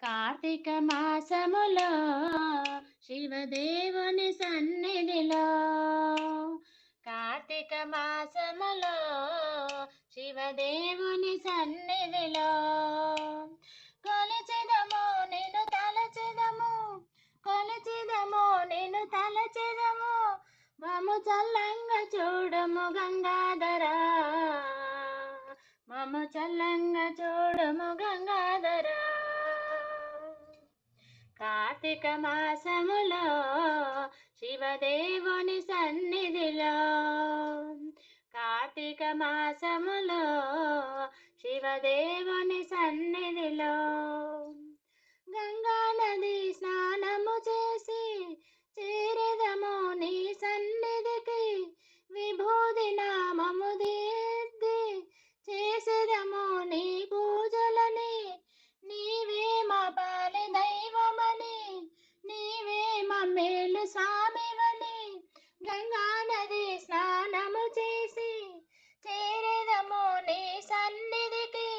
కార్తీక మాసములో శివదేవుని సన్నిధిలో, కార్తీక మాసములో శివదేవుని సన్నిధిలో కొలిచెదము నిన్ను తలచెదము, కొలిచెదము నిన్ను తలచెదము, మము చల్లంగా చూడము గంగాధరా, మము చల్లంగా చూడము గంగాధరా. కార్తీక మాసములో శివదేవుని సన్నిధిలో, కార్తీక మాసములో శివదేవుని సన్నిధిలో గంగా నది స్నానము చేసి చేరెదము నీ సన్నిధికి, విభూది నామము దిద్ది చేసేదము నీ పూజలని, నీవే మా పాలి దైవమని, నీవే మా మేలు స్వామివని, గంగా నది స్నానము చేసి చేరెదము నీ సన్నిధికి,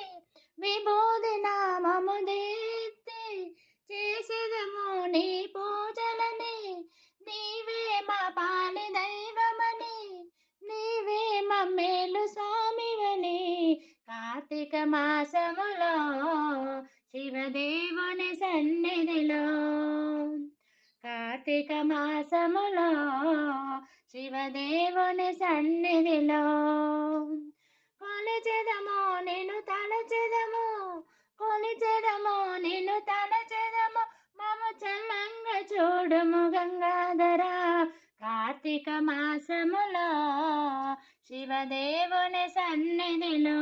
విభూది నామము దిద్ది చేసేదము నీ పూజలని, నీవే మా పాలి దైవమని, నీవే మా మేలు స్వామివని. కార్తీక మాసములో శివదేవుని సన్నిధిలో, కార్తీక మాసములో శివదేవుని సన్నిధిలో కొలిచెదము నిన్ను తలచెదము, కొలిచెదము నిన్ను తలచెదము, మము చల్లంగా చూడుము గంగాధరా. కార్తీక మాసములో శివదేవుని సన్నిధిలో.